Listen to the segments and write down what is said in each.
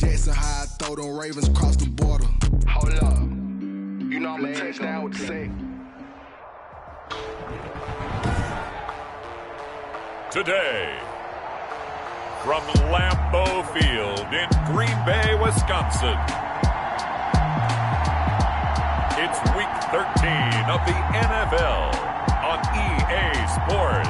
Jackson, how I throw them Ravens across the border. Hold up. You know I'm a touchdown with the sack. Today, from Lambeau Field in Green Bay, Wisconsin, it's Week 13 of the NFL on EA Sports.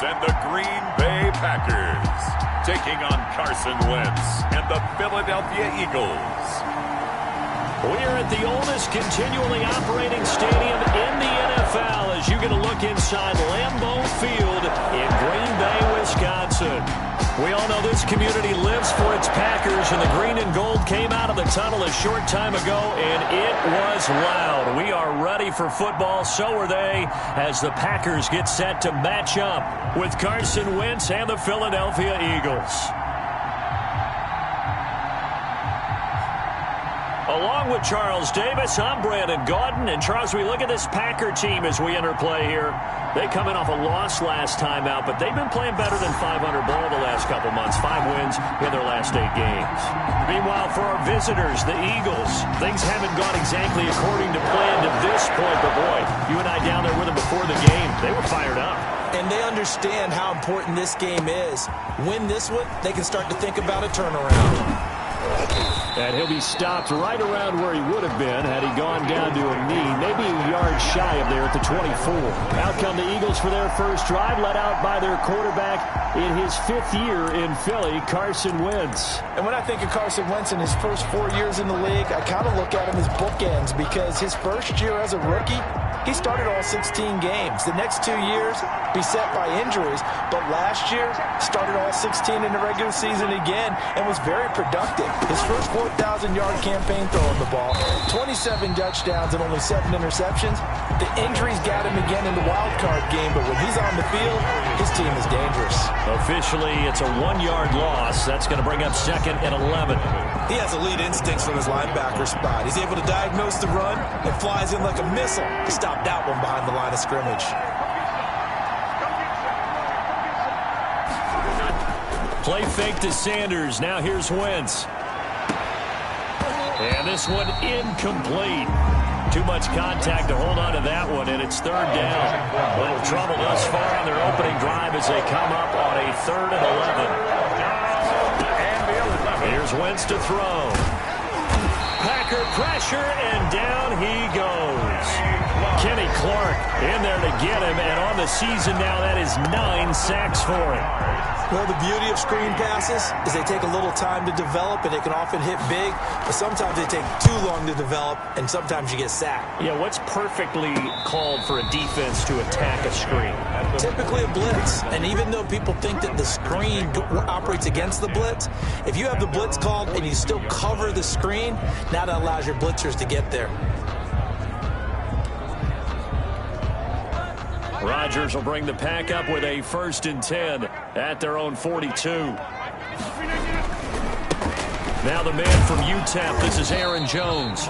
And the Green Bay Packers taking on Carson Wentz and the Philadelphia Eagles. We're at the oldest continually operating stadium in the NFL as you get a look inside Lambeau Field in Green Bay, Wisconsin. We all know this community lives for its Packers, and the green and gold came out of the tunnel a short time ago, and it was loud. We are ready for football, so are they, as the Packers get set to match up with Carson Wentz and the Philadelphia Eagles. Along with Charles Davis, I'm Brandon Gaudin. And, Charles, we look at this Packer team as we interplay here. They come in off a loss last time out, but they've been playing better than 500 ball the last couple months. 5 wins in their last 8 games. Meanwhile, for our visitors, the Eagles, things haven't gone exactly according to plan to this point. But, boy, you and I down there with them before the game, they were fired up. And they understand how important this game is. Win this one, they can start to think about a turnaround. And he'll be stopped right around where he would have been had he gone down to a knee, maybe a yard shy of there at the 24. Out come the Eagles for their first drive, led out by their quarterback in his 5th year in Philly, Carson Wentz. And when I think of Carson Wentz in his first 4 years in the league, I kind of look at him as bookends because his first year as a rookie, he started all 16 games. The next 2 years, beset by injuries, but last year started all 16 in the regular season again and was very productive. His first 4,000-yard campaign throwing the ball, 27 touchdowns and only 7 interceptions. The injuries got him again in the wild card game, but when he's on the field, his team is dangerous. Officially, it's a 1-yard loss. That's going to bring up 2nd and 11. He has elite instincts from his linebacker spot. He's able to diagnose the run and flies in like a missile to stop that one behind the line of scrimmage. Play fake to Sanders. Now here's Wentz. And this one incomplete. Too much contact to hold on to that one, and it's 3rd down. A little trouble thus far on their opening drive as they come up on a 3rd and 11. Here's Wentz to throw. Packer pressure, and down he goes. Kenny Clark in there to get him, and on the season now, that is 9 sacks for him. Well, the beauty of screen passes is they take a little time to develop, and they can often hit big, but sometimes they take too long to develop, and sometimes you get sacked. Yeah, what's perfectly called for a defense to attack a screen? Typically a blitz, and even though people think that the screen operates against the blitz, if you have the blitz called and you still cover the screen, now that allows your blitzers to get there. Rodgers will bring the Pack up with a 1st and 10 at their own 42. Now the man from UTEP, this is Aaron Jones.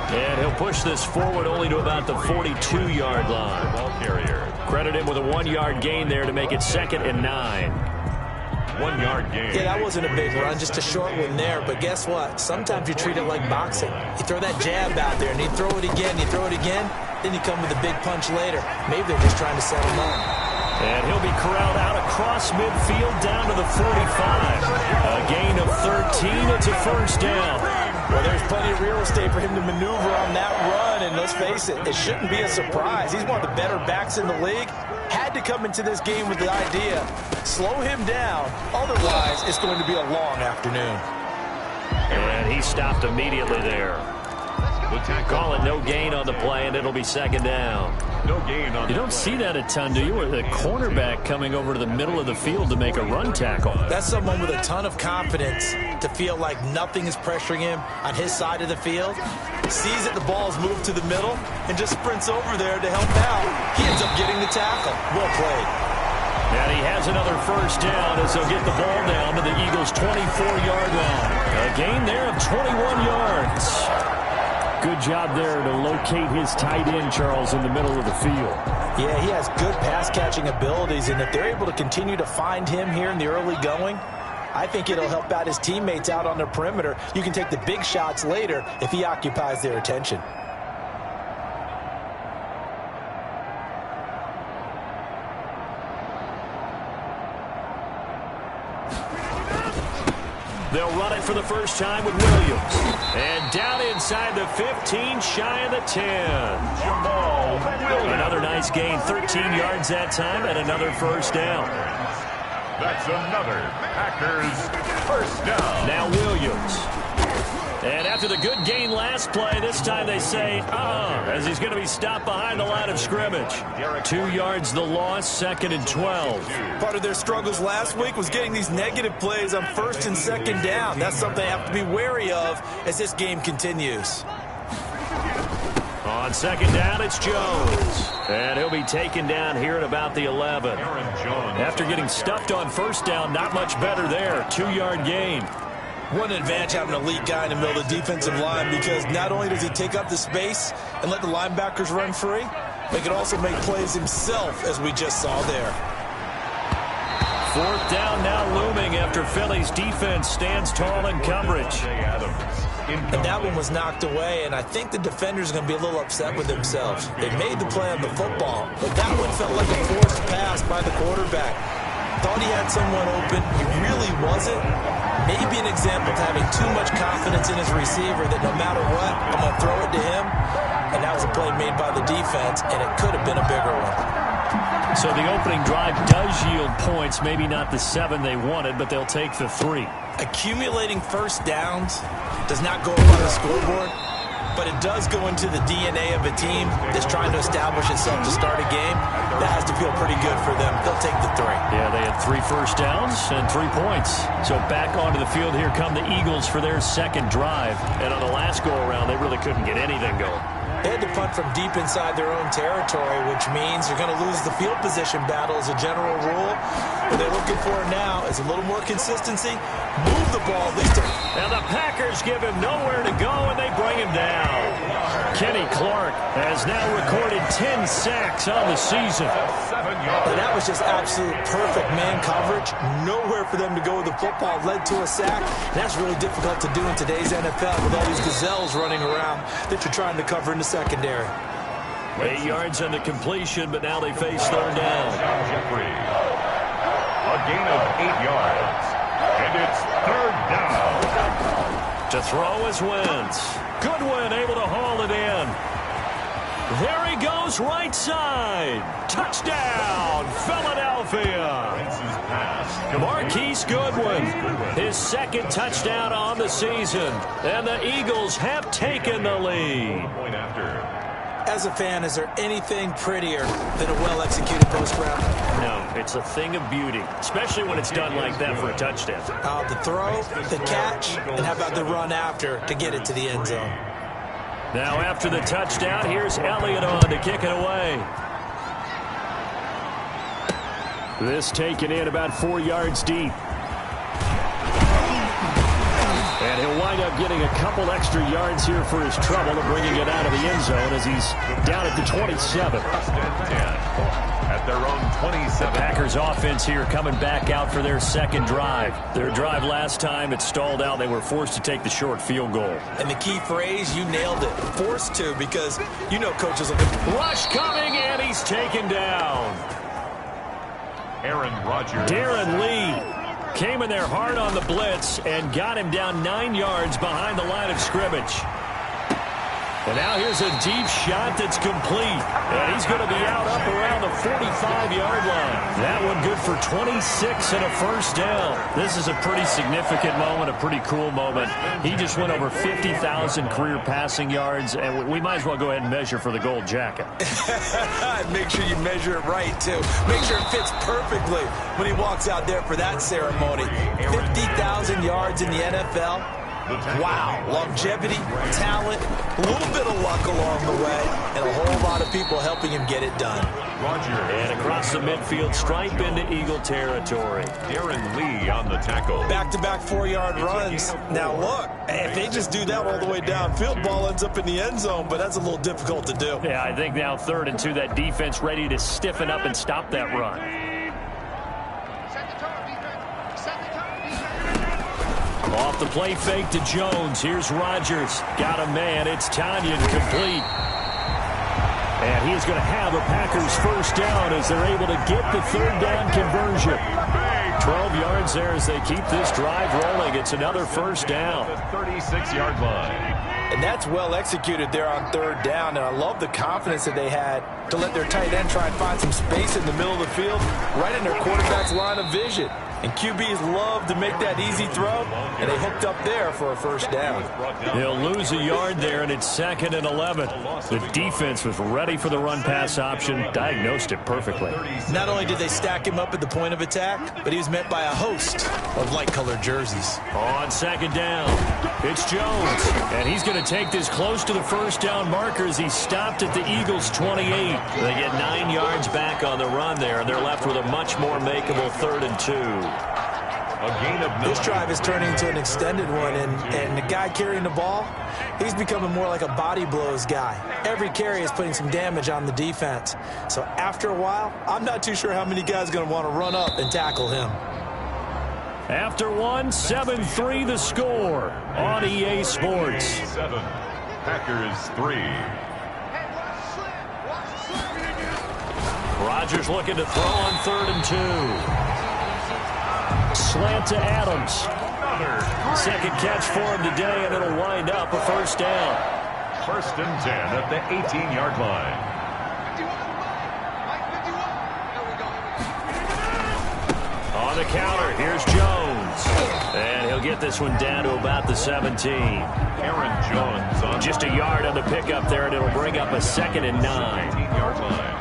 And he'll push this forward only to about the 42-yard line. Ball carrier. Credit him with a 1-yard gain there to make it 2nd and 9. 1-yard gain. Yeah, that wasn't a big run, just a short one there. But guess what? Sometimes you treat it like boxing. You throw that jab out there, and you throw it again, you throw it again, then you come with a big punch later. Maybe they're just trying to set him up. And he'll be corralled out across midfield down to the 45. A gain of 13. It's a 1st down. Well, there's plenty of real estate for him to maneuver on that run, and let's face it, it shouldn't be a surprise. He's one of the better backs in the league. Had to come into this game with the idea, slow him down, otherwise it's going to be a long afternoon. And he stopped immediately there. Call it no gain on the play, and it'll be second down. No gain on You don't see that a ton, do you? With a cornerback coming over to the middle of the field to make a run tackle. That's someone with a ton of confidence to feel like nothing is pressuring him on his side of the field. Sees that the ball is moved to the middle and just sprints over there to help out. He ends up getting the tackle. Well played. And he has another first down as they'll get the ball down to the Eagles' 24-yard line. A gain there of 21 yards. Good job there to locate his tight end, Charles, in the middle of the field. Yeah, he has good pass-catching abilities, and if they're able to continue to find him here in the early going, I think it'll help out his teammates out on the perimeter. You can take the big shots later if he occupies their attention. They'll run it for the first time with Williams. And down inside the 15, shy of the 10. Another nice gain, 13 yards that time, and another first down. That's another Packers first down. Now Williams. And after the good gain last play, this time they say, as he's going to be stopped behind the line of scrimmage. 2 yards the loss, 2nd and 12. Part of their struggles last week was getting these negative plays on 1st and 2nd down. That's something they have to be wary of as this game continues. On 2nd down, it's Jones. And he'll be taken down here at about the 11. After getting stuffed on 1st down, not much better there. 2-yard gain. What an advantage having an elite guy in the middle of the defensive line, because not only does he take up the space and let the linebackers run free, but he can also make plays himself, as we just saw there. 4th down now looming after Philly's defense stands tall in coverage. And that one was knocked away, and I think the defenders are going to be a little upset with themselves. They made the play on the football, but that one felt like a forced pass by the quarterback. Thought he had someone open. He really wasn't. Maybe an example of having too much confidence in his receiver that no matter what, I'm going to throw it to him. And that was a play made by the defense, and it could have been a bigger one. So the opening drive does yield points, maybe not the 7 they wanted, but they'll take the 3. Accumulating first downs does not go up on the scoreboard, but it does go into the DNA of a team that's trying to establish itself to start a game. That has to feel pretty good for them. They'll take the 3. Yeah, they had 3 first downs and 3 points. So back onto the field here come the Eagles for their 2nd drive. And on the last go-around, they really couldn't get anything going. They had to punt from deep inside their own territory, which means you're going to lose the field position battle as a general rule. What they're looking for now is a little more consistency. Move the ball at least. And the Packers give him nowhere to go, and they bring him down. Kenny Clark has now recorded 10 sacks on the season. And that was just absolute perfect man coverage. Nowhere for them to go with the football. Led to a sack. That's really difficult to do in today's NFL with all these gazelles running around that you're trying to cover in the secondary. 8 yards on the completion, but now they face 3rd down. A gain of 8 yards. And it's 3rd down. To throw is Wentz. Goodwin able to haul it in. There he goes, right side. Touchdown, Philadelphia. Marquise Goodwin, his 2nd touchdown on the season. And the Eagles have taken the lead. As a fan, is there anything prettier than a well-executed post route? No, it's a thing of beauty, especially when it's done like that for a touchdown. The throw, the catch, and how about the run after to get it to the end zone? Now after the touchdown, here's Elliott on to kick it away. This taken in about 4 yards deep. And he'll wind up getting a couple extra yards here for his trouble of bringing it out of the end zone as he's down at the 27. At their own 27. The Packers offense here coming back out for their 2nd drive. Their drive last time, it stalled out. They were forced to take the short field goal. And the key phrase, you nailed it. Forced to, because you know coaches will be... Rush coming, and he's taken down. Aaron Rodgers. Darren Lee came in there hard on the blitz and got him down 9 yards behind the line of scrimmage. And now here's a deep shot that's complete. And he's going to be out up around the 45-yard line. That one good for 26 and a first down. This is a pretty significant moment, a pretty cool moment. He just went over 50,000 career passing yards, and we might as well go ahead and measure for the gold jacket. Make sure you measure it right, too. Make sure it fits perfectly when he walks out there for that ceremony. 50,000 yards in the NFL. Wow, longevity, talent, a little bit of luck along the way, and a whole lot of people helping him get it done. And across the midfield, stripe into Eagle territory. Darren Lee on the tackle. Back-to-back 4-yard runs. Now look, if they just do that all the way downfield, ball ends up in the end zone, but that's a little difficult to do. Yeah, I think now 3rd and 2, that defense ready to stiffen up and stop that run. Off the play fake to Jones. Here's Rodgers. Got a man. It's Tanyan complete. And he's going to have a Packers first down as they're able to get the 3rd down conversion. 12 yards there as they keep this drive rolling. It's another first down. 36-yard line. And that's well executed there on 3rd down. And I love the confidence that they had to let their tight end try and find some space in the middle of the field, right in their quarterback's line of vision. And QBs love to make that easy throw, and they hooked up there for a first down. They'll lose a yard there, and it's 2nd and 11. The defense was ready for the run-pass option, diagnosed it perfectly. Not only did they stack him up at the point of attack, but he was met by a host of light-colored jerseys. On 2nd down, it's Jones, and he's going to take this close to the first down marker as he stopped at the Eagles' 28. They get 9 yards back on the run there, and they're left with a much more makeable 3rd and 2. This drive is turning into an extended one, and the guy carrying the ball, he's becoming more like a body blows guy. Every carry is putting some damage on the defense. So after a while, I'm not too sure how many guys are going to want to run up and tackle him. After one, 7-3 the score on EA Sports. 7, Packers 3. Rodgers looking to throw on 3rd and 2. Slant to Adams. Second catch for him today, and it'll wind up a first down. 1st and 10 at the 18-yard line. On the counter, here's Jones. And he'll get this one down to about the 17. Aaron Jones on just a yard on the pickup there, and it'll bring up a 2nd and 9. 18-yard line.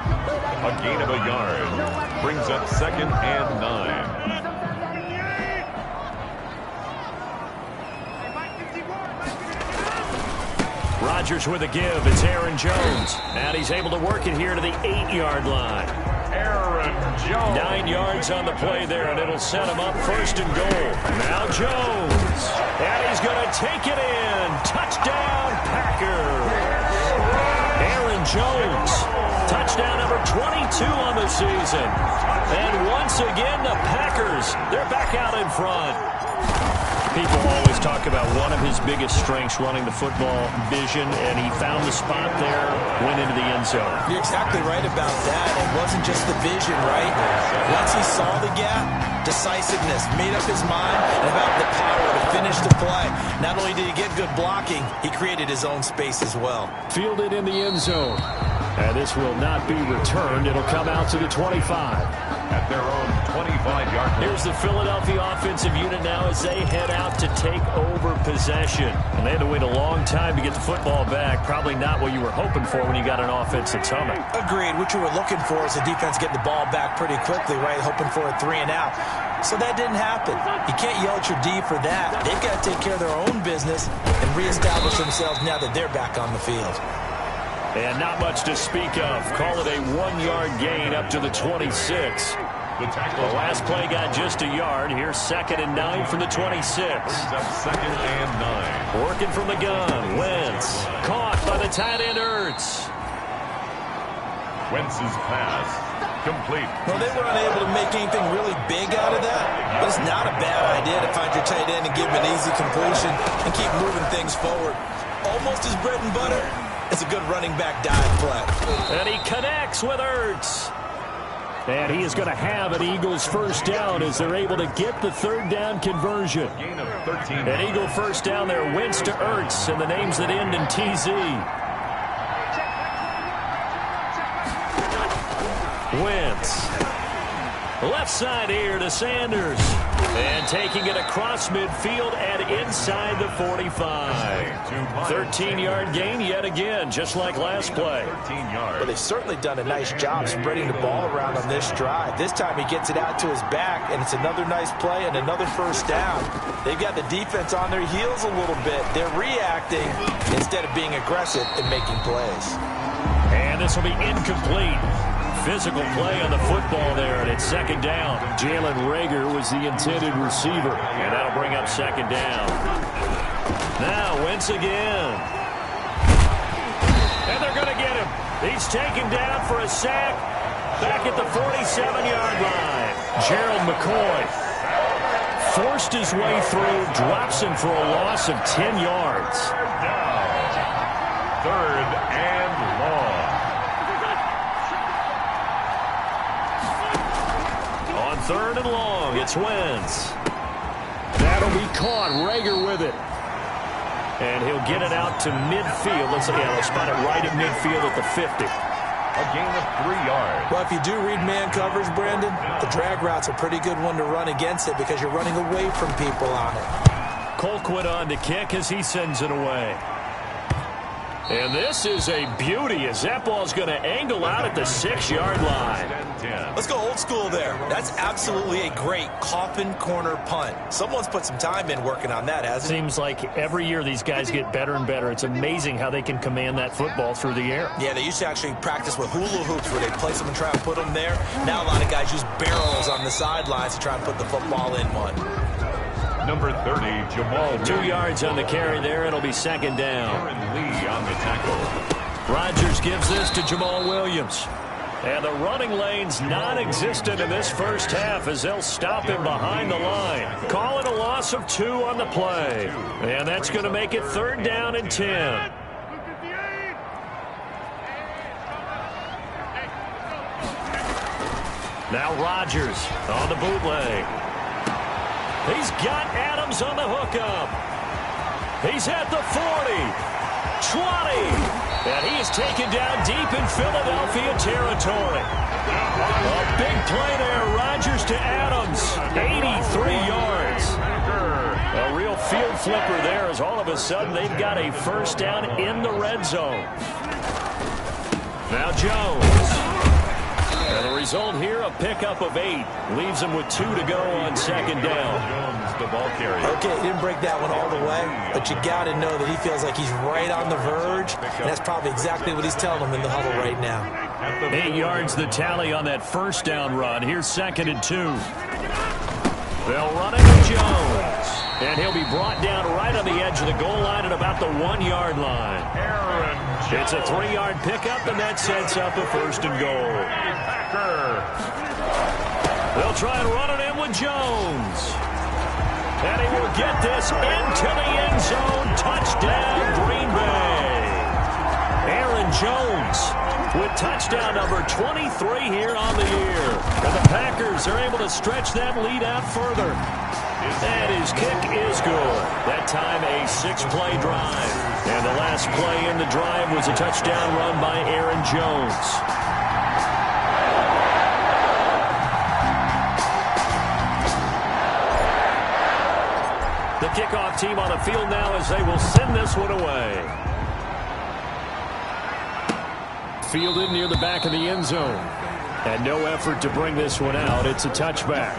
A gain of a yard brings up 2nd and 9. Rodgers with a give. It's Aaron Jones. And he's able to work it here to the 8-yard line. Aaron Jones. 9 yards on the play there, and it'll set him up 1st and goal. Now Jones. And he's going to take it in. Touchdown, Packers. Aaron Jones. Touchdown number 22 on the season. And once again, the Packers, they're back out in front. People always talk about one of his biggest strengths, running the football, vision, and he found the spot there, went into the end zone. You're exactly right about that. It wasn't just the vision, right? Once he saw the gap, decisiveness, made up his mind, and about the power to finish the play. Not only did he get good blocking, he created his own space as well. Fielded in the end zone. And this will not be returned. It'll come out to the 25. At their own 25-yard line. Here's the Philadelphia offensive unit now as they head out to take over possession. And they had to wait a long time to get the football back. Probably not what you were hoping for when you got an offense that's humming. Agreed. What you were looking for is the defense getting the ball back pretty quickly, right? Hoping for a 3 and out. So that didn't happen. You can't yell at your D for that. They've got to take care of their own business and reestablish themselves now that they're back on the field. And not much to speak of. Call it a 1-yard gain up to the 26. The last play got just a yard. Here's 2nd and 9 from the 26. 2nd and 9. Working from the gun. Wentz. Caught by the tight end Ertz. Wentz's pass. Complete. Well, they were unable to make anything really big out of that. But it's not a bad idea to find your tight end and give him an easy completion and keep moving things forward. Almost his bread and butter. It's a good running back dive play. And he connects with Ertz. And he is going to have an Eagles first down as they're able to get the 3rd down conversion. Gain of 13. An Eagle first down there. Wentz to Ertz, and the names that end in TZ. Wentz. Left side here to Sanders. And taking it across midfield and inside the 45. 13-yard gain yet again, just like last play. 13 yards. Well, they've certainly done a nice job spreading the ball around on this drive. This time he gets it out to his back, and it's another nice play and another first down. They've got the defense on their heels a little bit. They're reacting instead of being aggressive and making plays. And this will be incomplete. Physical play on the football there, and it's second down. Jalen Reagor was the intended receiver, and that'll bring up second down. Now Wentz again. And they're going to get him. He's taken down for a sack back at the 47-yard line. Gerald McCoy forced his way through, drops him for a loss of 10 yards. Third and long. On third and long, it's Wentz. That'll be caught. Reagor with it. And he'll get it out to midfield. Let's spot it right at midfield at the 50. A gain of 3 yards. Well, if you do read man coverage, Brandon, the drag route's a pretty good one to run against it because you're running away from people on it. Colquitt on to kick as he sends it away. And this is a beauty as that ball's going to angle out at the 6-yard line. Let's go old school there. That's absolutely a great coffin corner punt. Someone's put some time in working on that, hasn't it? Seems like every year these guys get better and better. It's amazing how they can command that football through the air. Yeah, they used to actually practice with hula hoops where they place them and try and put them there. Now a lot of guys use barrels on the sidelines to try and put the football in one. Number 30, Jamal 2 yards on the carry there. It'll be second down. Aaron Lee on the tackle. Rodgers gives this to Jamal Williams. And the running lane's non-existent in this first half as they'll stop him behind the line. Call it a loss of 2 on the play. And that's going to make it third down and 10. Now Rodgers on the bootleg. He's got Adams on the hookup. He's at the 40, 20, and he is taken down deep in Philadelphia territory. A big play there, Rodgers to Adams, 83 yards. A real field flipper there as all of a sudden they've got a first down in the red zone. Now Jones. And the result here, a pickup of 8. Leaves him with 2 to go on second down. Jones, the ball carrier. Okay, he didn't break that one all the way, but you got to know that he feels like he's right on the verge, and that's probably exactly what he's telling him in the huddle right now. 8 yards the tally on that first down run. Here's second and 2. They'll run it with Jones. And he'll be brought down right on the edge of the goal line at about the 1-yard line. It's a 3-yard pickup, and that sets up a first and goal. They'll try and run it in with Jones. And he will get this into the end zone. Touchdown, Green Bay. Aaron Jones with touchdown number 23 here on the year. And the Packers are able to stretch that lead out further. And his kick is good. That time a 6-play drive. And the last play in the drive was a touchdown run by Aaron Jones. The kickoff team on the field now as they will send this one away. Fielded near the back of the end zone. And no effort to bring this one out. It's a touchback.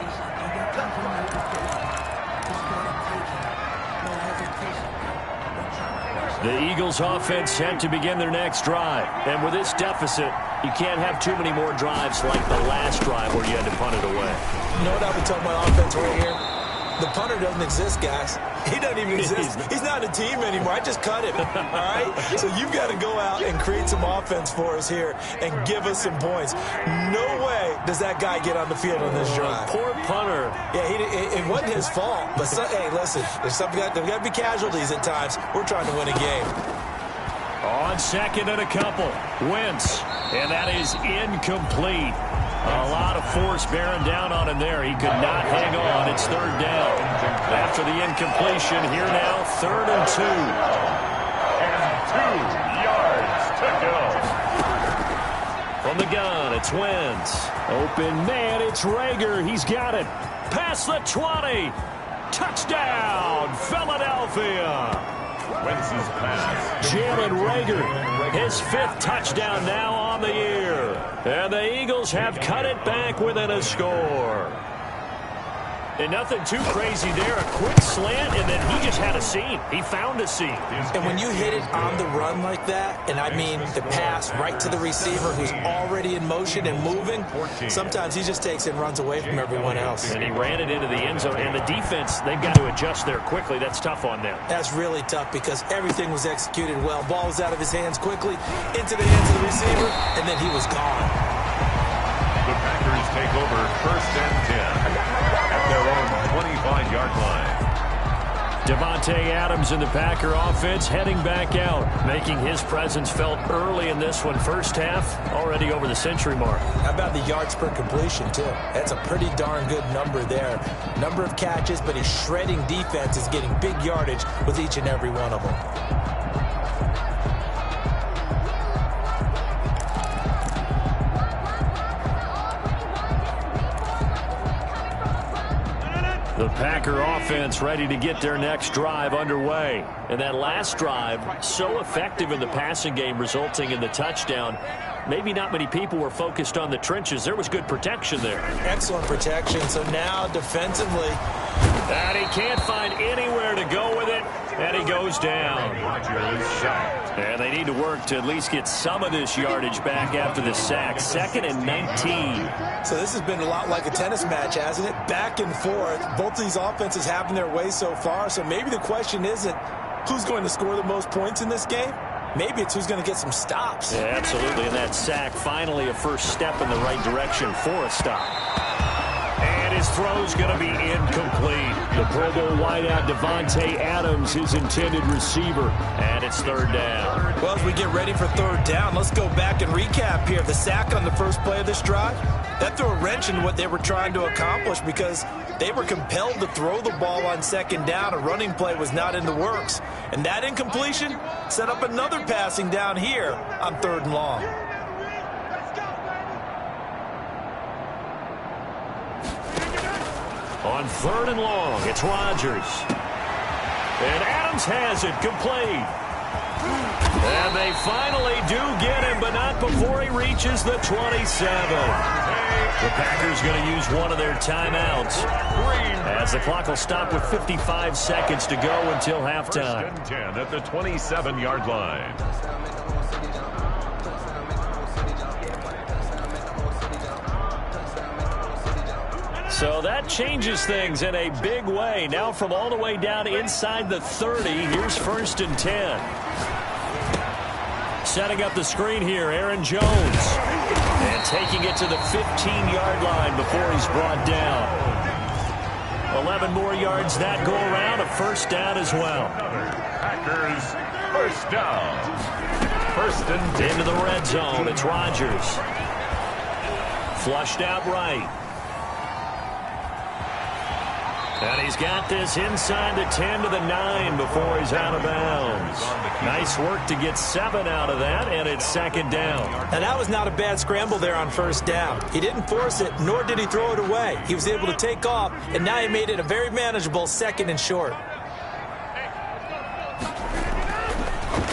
The Eagles offense set to begin their next drive. And with this deficit, you can't have too many more drives like the last drive where you had to punt it away. You know what I've been talking about offense right here? The punter doesn't exist, guys. He doesn't even exist. He's not a team anymore. I just cut him, all right? So you've got to go out and create some offense for us here and give us some points. No way does that guy get on the field on this drive. Poor punter. Yeah, it wasn't his fault. But, hey, listen, there's got to be casualties at times. We're trying to win a game. On second and a couple. Wentz. And that is incomplete. A lot of force bearing down on him there. He could not hang on. It's third down. After the incompletion, here now, 3rd and 2. And 2 yards to go. From the gun, Wentz. Open man, it's Reagor. He's got it. Past the 20. Touchdown, Philadelphia. Wentz's pass. Jalen Reagor, his 5th touchdown now on the year. And the Eagles have cut it back within a score. And nothing too crazy there. A quick slant, and then he just had a seam. He found a seam. And when you hit it on the run like that, and I mean the pass right to the receiver who's already in motion and moving, sometimes he just takes it and runs away from everyone else. And he ran it into the end zone. And the defense, they've got to adjust there quickly. That's tough on them. That's really tough because everything was executed well. Ball was out of his hands quickly, into the hands of the receiver, and then he was gone. The Packers take over 1st and 10 at their own 25-yard line. Davante Adams in the Packer offense heading back out, making his presence felt early in this one. First half, already over the century mark. How about the yards per completion, too? That's a pretty darn good number there. Number of catches, but his shredding defense is getting big yardage with each and every one of them. The Packer offense ready to get their next drive underway. And that last drive, so effective in the passing game, resulting in the touchdown. Maybe not many people were focused on the trenches. There was good protection there. Excellent protection. So now defensively. And he can't find anywhere to go with it. And he goes down. And they need to work to at least get some of this yardage back after the sack. 2nd and 19. So this has been a lot like a tennis match, hasn't it? Back and forth. Both of these offenses having their way so far. So maybe the question isn't who's going to score the most points in this game. Maybe it's who's going to get some stops. Yeah, absolutely. And that sack, finally a first step in the right direction for a stop. And his throw's going to be incomplete. The Pro Bowl wideout Davante Adams, his intended receiver. And it's 3rd down. Well, as we get ready for 3rd down, let's go back and recap here. The sack on the first play of this drive, that threw a wrench into what they were trying to accomplish because they were compelled to throw the ball on 2nd down. A running play was not in the works. And that incompletion set up another passing down here on 3rd and long. On 3rd and long, it's Rodgers. And Adams has it complete. And they finally do get him, but not before he reaches the 27. The Packers going to use one of their timeouts, as the clock will stop with 55 seconds to go until halftime. 1st and 10 at the 27-yard line. So that changes things in a big way. Now from all the way down inside the 30, here's 1st and 10. Setting up the screen here, Aaron Jones. And taking it to the 15-yard line before he's brought down. 11 more yards that go around, a first down as well. Packers, first down. 1st and 10. Into the red zone, it's Rodgers. Flushed out right. And he's got this inside the 10 to the 9 before he's out of bounds. Nice work to get 7 out of that, and it's 2nd down. And that was not a bad scramble there on 1st down. He didn't force it, nor did he throw it away. He was able to take off, and now he made it a very manageable 2nd and short.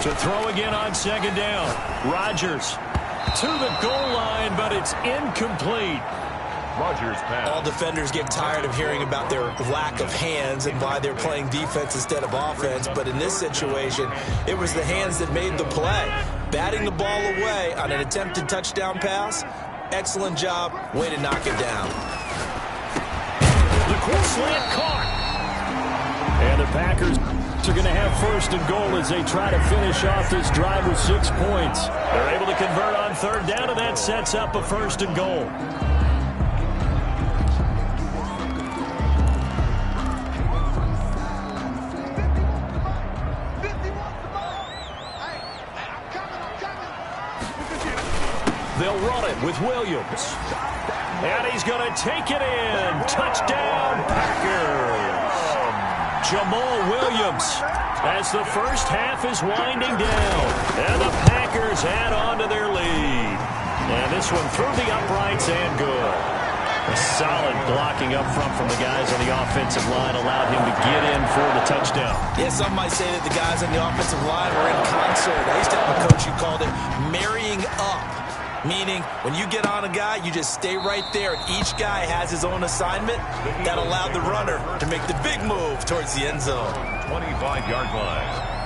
To throw again on 2nd down. Rodgers to the goal line, but it's incomplete. Rodgers pass. All defenders get tired of hearing about their lack of hands and why they're playing defense instead of offense. But in this situation, it was the hands that made the play. Batting the ball away on an attempted touchdown pass. Excellent job. Way to knock it down. The quick slant caught. And the Packers are going to have 1st and goal as they try to finish off this drive with 6 points. They're able to convert on 3rd down, and that sets up a 1st and goal. They'll run it with Williams. And he's going to take it in. Touchdown, Packers. Jamal Williams as the first half is winding down. And the Packers add on to their lead. And this one through the uprights and good. A solid blocking up front from the guys on the offensive line allowed him to get in for the touchdown. Yeah, some might say that the guys on the offensive line were in concert. I used to have a coach who called it marrying up, meaning when you get on a guy, you just stay right there. Each guy has his own assignment. That allowed the runner to make the big move towards the end zone. 25-yard line.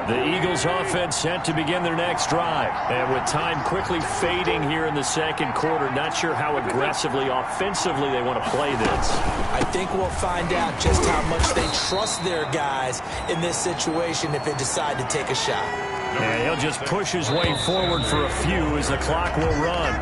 The Eagles offense set to begin their next drive. And with time quickly fading here in the second quarter, not sure how aggressively, offensively they want to play this. I think we'll find out just how much they trust their guys in this situation if they decide to take a shot. And he'll just push his way forward for a few as the clock will run.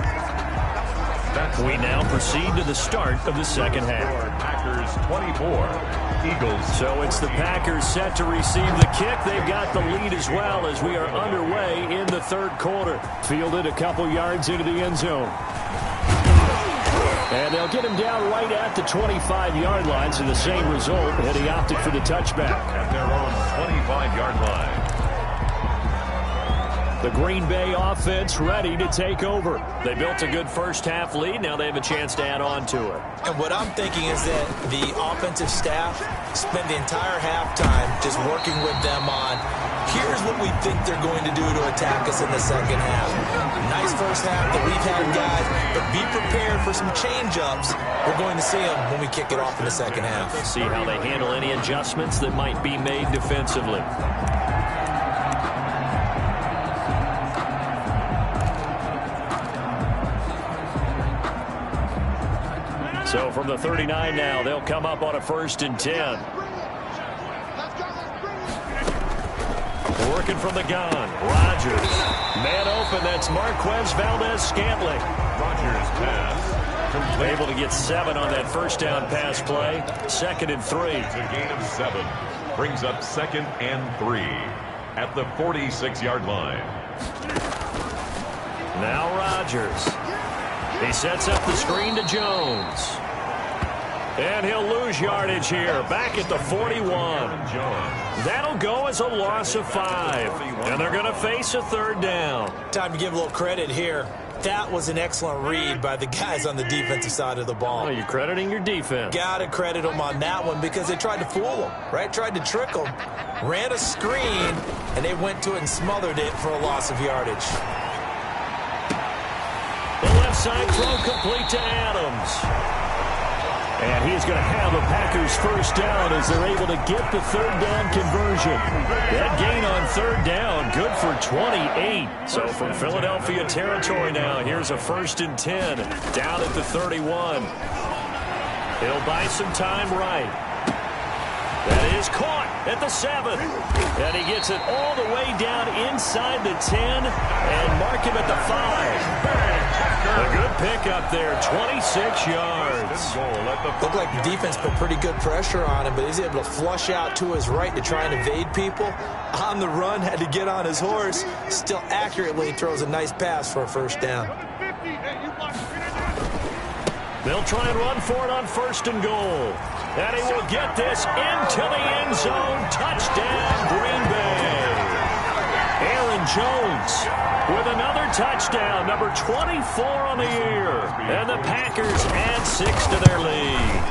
We now proceed to the start of the second half. Packers 24. Eagles. So it's the Packers set to receive the kick. They've got the lead as well as we are underway in the third quarter. Fielded a couple yards into the end zone. And they'll get him down right at the 25-yard line, so the same result, and he opted for the touchback. At their own 25-yard line. The Green Bay offense ready to take over. They built a good first-half lead. Now they have a chance to add on to it. And what I'm thinking is that the offensive staff spent the entire halftime just working with them on, here's what we think they're going to do to attack us in the second half. Nice first half that we've had, guys, but be prepared for some change-ups. We're going to see them when we kick it off in the second half. See how they handle any adjustments that might be made defensively. So from the 39 now, they'll come up on a 1st and 10. Working from the gun. Rodgers. Man open. That's Marquez Valdez-Scantling. Rodgers pass. Able to get 7 on that first down pass play. 2nd and 3. It's a gain of 7. Brings up 2nd and 3 at the 46-yard line. Now Rodgers. He sets up the screen to Jones. And he'll lose yardage here. Back at the 41. That'll go as a loss of 5. And they're going to face a 3rd down. Time to give a little credit here. That was an excellent read by the guys on the defensive side of the ball. Oh, you're crediting your defense. Got to credit them on that one because they tried to fool them, right? Tried to trick them. Ran a screen, and they went to it and smothered it for a loss of yardage. The left side throw complete to Adams. And he's going to have a Packers 1st down as they're able to get the 3rd down conversion. That gain on 3rd down, good for 28. So from Philadelphia territory now, here's a 1st and 10 down at the 31. He'll buy some time right. That is caught at the 7. And he gets it all the way down inside the 10 and mark him at the 5. A good pickup there, 26 yards. Looked like the defense put pretty good pressure on him, but he's able to flush out to his right to try and evade people. On the run, had to get on his horse. Still accurately throws a nice pass for a 1st down. They'll try and run for it on 1st and goal. And he will get this into the end zone. Touchdown, Green Bay. Aaron Jones with another touchdown, number 24 on the year. And the Packers add 6 to their lead.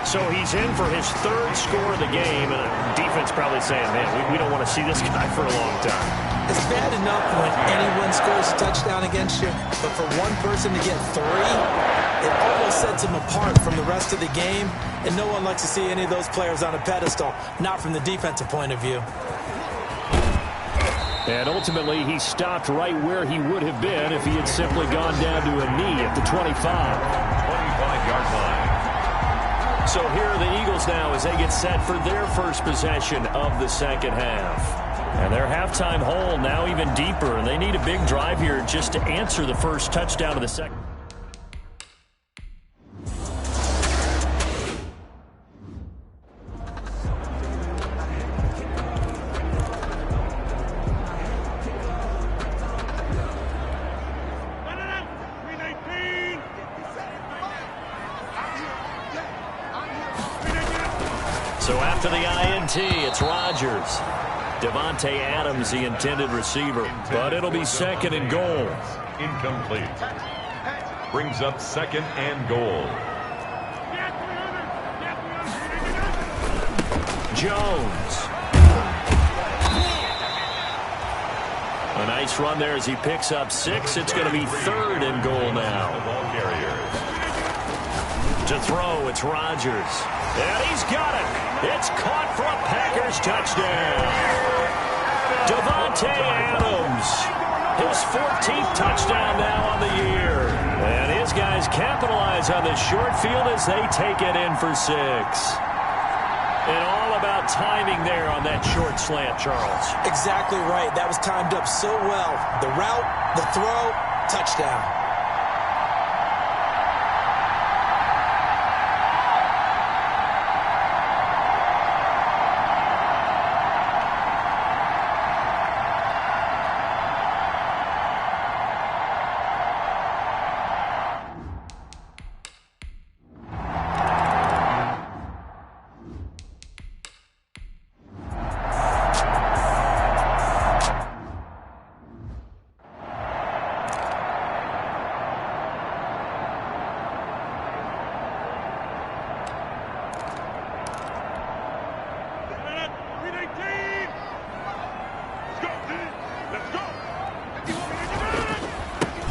So he's in for his 3rd score of the game, and the defense probably saying, man, we don't want to see this guy for a long time. It's bad enough when anyone scores a touchdown against you, but for one person to get 3, it almost sets him apart from the rest of the game, and no one likes to see any of those players on a pedestal, not from the defensive point of view. And ultimately, he stopped right where he would have been if he had simply gone down to a knee at the 25. 25-yard line. So here are the Eagles now as they get set for their first possession of the second half. And their halftime hole now even deeper, and they need a big drive here just to answer the first touchdown of the second. So So after the INT, it's Rodgers. Devontae Adams, the intended receiver. But it'll be second and goal. Incomplete. Brings up second and goal. Jones. A nice run there as he picks up 6. It's going to be third and goal now. Ball carriers. To throw, it's Rodgers. And he's got it. It's caught for a Packers touchdown. Devontae Adams. His 14th touchdown now on the year. And his guys capitalize on the short field as they take it in for 6. And all about timing there on that short slant, Charles. Exactly right. That was timed up so well. The route, the throw, touchdown.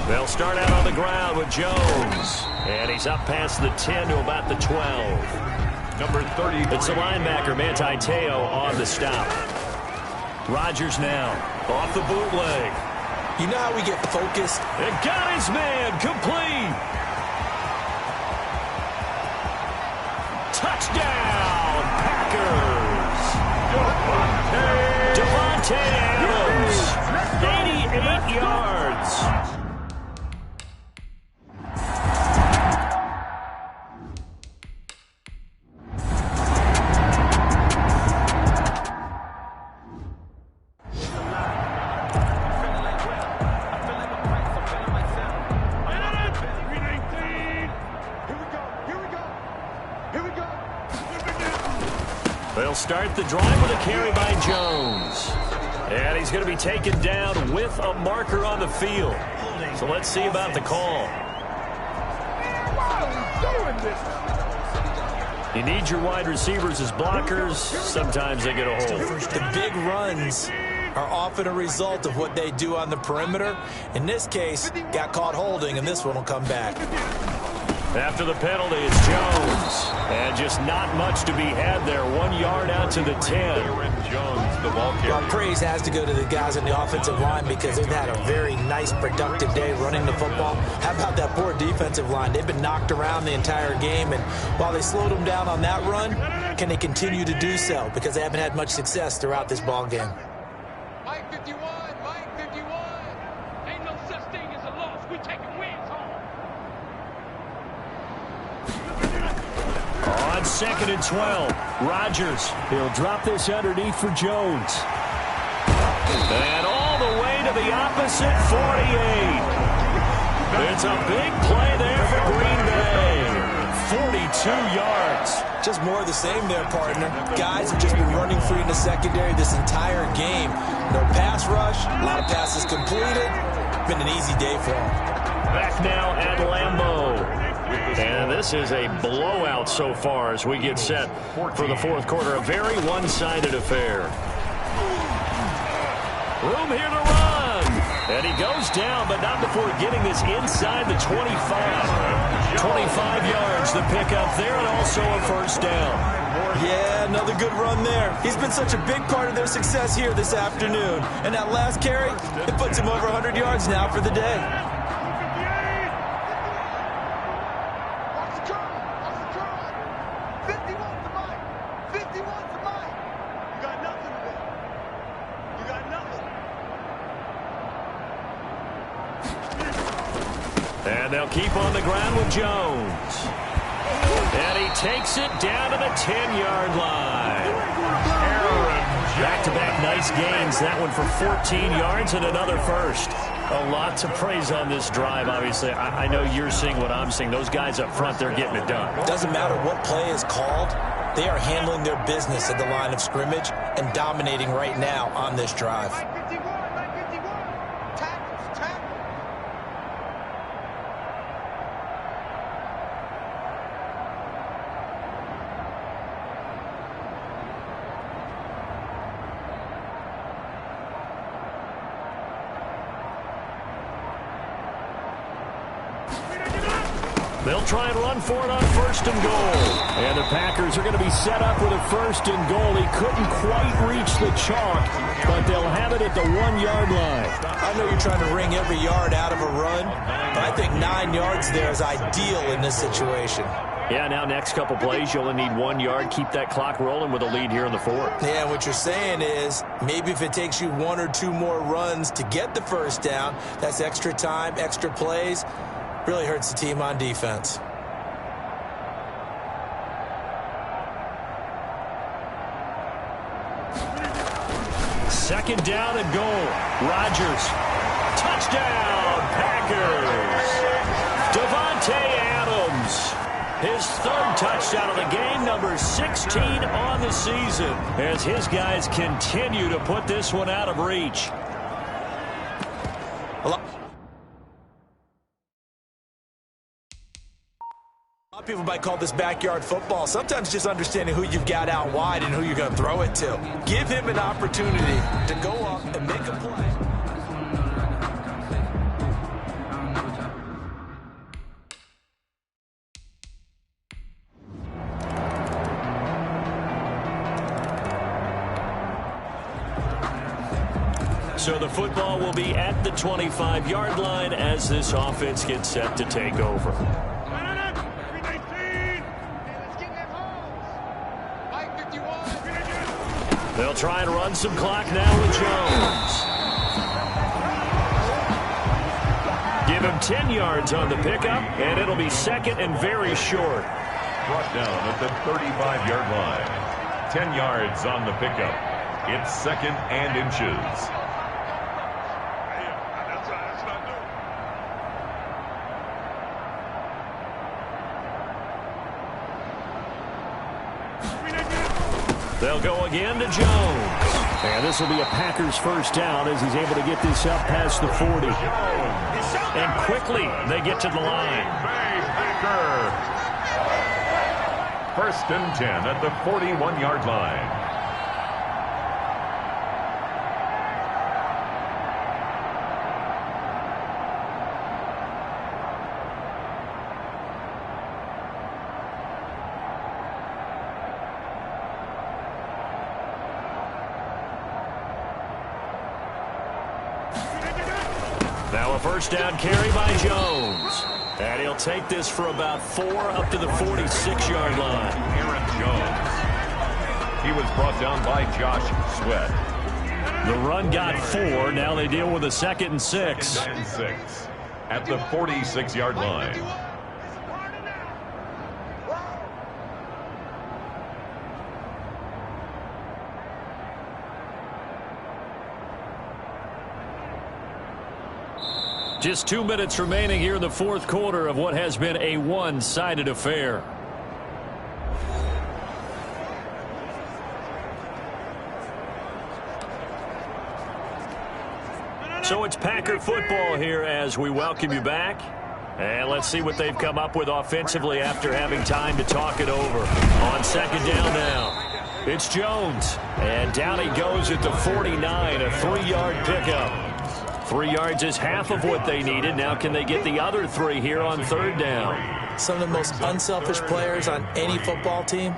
They'll start out on the ground with Jones. And he's up past the 10 to about the 12. Number 30. It's the linebacker, Manti Te'o, on the stop. Rodgers now off the bootleg. You know how we get focused? And got his man complete. Touchdown, Packers. Devontae Adams, 88 yards. They'll start the drive with a carry by Jones. And he's going to be taken down with a marker on the field. So let's see about the call. You need your wide receivers as blockers. Sometimes they get a hold. The big runs are often a result of what they do on the perimeter. In this case, got caught holding, and this one will come back. After the penalty, it's Jones. And just not much to be had there. 1 yard out to the 10. Jones, the ball carrier. Well, praise has to go to the guys on the offensive line because they've had a very nice, productive day running the football. How about that poor defensive line? They've been knocked around the entire game, and while they slowed them down on that run, can they continue to do so? Because they haven't had much success throughout this ball game. Mike 51, Mike 51. Ain't no such thing as a loss. We taking wins home. On 2nd and 12, Rodgers. He'll drop this underneath for Jones. And all the way to the opposite 48. It's a big play there for Green Bay. 42 yards. Just more of the same there, partner. Guys have just been running free in the secondary this entire game. No pass rush, a lot of passes completed. Been an easy day for them. Back now at Lambeau. And this is a blowout so far as we get set for the fourth quarter. A very one-sided affair. Room here to run. And he goes down, but not before getting this inside the 25. 25 yards to pick up there, and also a first down. Yeah, another good run there. He's been such a big part of their success here this afternoon. And that last carry, it puts him over 100 yards now for the day. And they'll keep on the ground with Jones. And he takes it down to the 10-yard line. Back-to-back nice gains. That one for 14 yards and another first. A lot to praise on this drive, obviously. I know you're seeing what I'm seeing. Those guys up front, they're getting it done. Doesn't matter what play is called. They are handling their business at the line of scrimmage and dominating right now on this drive. They'll try and run for it on 1st and goal. And the Packers are going to be set up with a 1st and goal. He couldn't quite reach the chalk, but they'll have it at the 1-yard line. I know you're trying to wring every yard out of a run, but I think 9 yards there is ideal in this situation. Yeah, now next couple plays, you only need 1 yard. Keep that clock rolling with a lead here in the 4th. Yeah, what you're saying is maybe if it takes you 1 or 2 more runs to get the 1st down, that's extra time, extra plays. Really hurts the team on defense. Second down and goal. Rodgers. Touchdown, Packers. Davante Adams. His 3rd touchdown of the game, number 16 on the season, as his guys continue to put this one out of reach. A lot of people might call this backyard football. Sometimes just understanding who you've got out wide and who you're going to throw it to. Give him an opportunity to go up and make a play. So the football will be at the 25-yard line as this offense gets set to take over. They'll try and run some clock now with Jones. Give him 10 yards on the pickup, and it'll be 2nd and very short. Brought down at the 35-yard line. 10 yards on the pickup. It's 2nd and inches. They'll go again to Jones. And this will be a Packers 1st down as he's able to get this up past the 40. And quickly they get to the line. Packer. 1st and 10 at the 41-yard line. Now a 1st down carry by Jones. And he'll take this for about 4 up to the 46-yard line. Aaron Jones. He was brought down by Josh Sweat. The run got 4. Now they deal with a 2nd and 6. 2nd and 6 at the 46-yard line. Just 2 minutes remaining here in the 4th quarter of what has been a one-sided affair. So it's Packer football here as we welcome you back. And let's see what they've come up with offensively after having time to talk it over. On 2nd down now, it's Jones. And down he goes at the 49, a 3-yard pickup. 3 yards is half of what they needed. Now can they get the other 3 here on 3rd down? Some of the most unselfish players on any football team,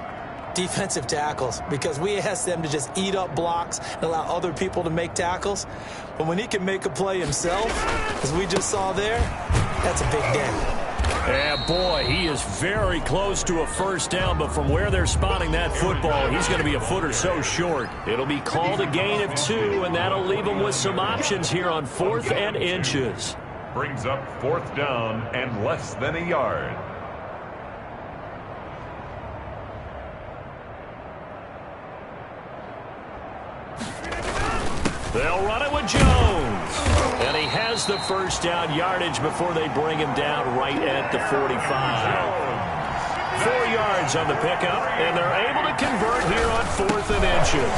defensive tackles, because we ask them to just eat up blocks and allow other people to make tackles. But when he can make a play himself, as we just saw there, that's a big day. Yeah, boy, he is very close to a 1st down, but from where they're spotting that football, he's going to be a foot or so short. It'll be called a gain of 2, and that'll leave him with some options here on 4th and inches. Brings up 4th down and less than a yard. They'll run it with Jones. And he has the 1st down yardage before they bring him down right at the 45. 4 yards on the pickup, and they're able to convert here on 4th and inches.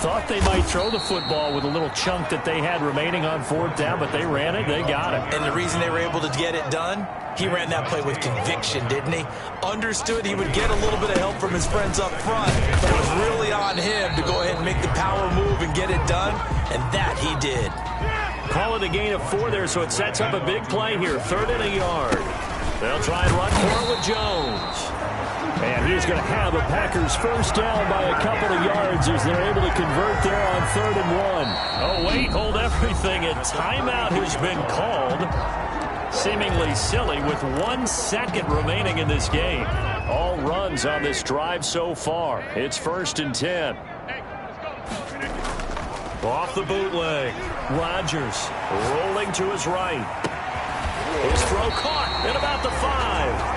Thought they might throw the football with a little chunk that they had remaining on 4th down, but they ran it, they got it. And the reason they were able to get it done, he ran that play with conviction, didn't he? Understood he would get a little bit of help from his friends up front, but it was really on him to go ahead and make the power move and get it done, and that he did. Call it a gain of 4 there, so it sets up a big play here, 3rd and a yard. They'll try and run for it with Jones. And he's going to have a Packers first down by a couple of yards as they're able to convert there on 3rd and 1. Oh, wait, hold everything. A timeout has been called. Seemingly silly with 1 second remaining in this game. All runs on this drive so far. It's 1st and 10. Off the bootleg. Rodgers rolling to his right. His throw caught at about the 5.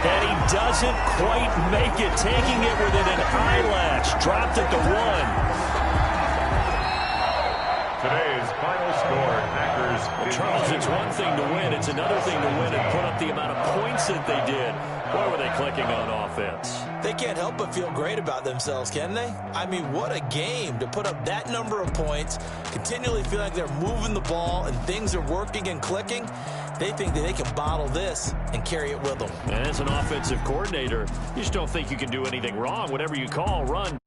And he doesn't quite make it, taking it within an eyelash. Dropped at the 1. Today's final score, Packers. Charles, it's one thing to win. It's another thing to win and put up the amount of points that they did. Why were they clicking on offense? They can't help but feel great about themselves, can they? I mean, what a game to put up that number of points, continually feel like they're moving the ball and things are working and clicking. They think that they can bottle this and carry it with them. And as an offensive coordinator, you just don't think you can do anything wrong. Whatever you call, run.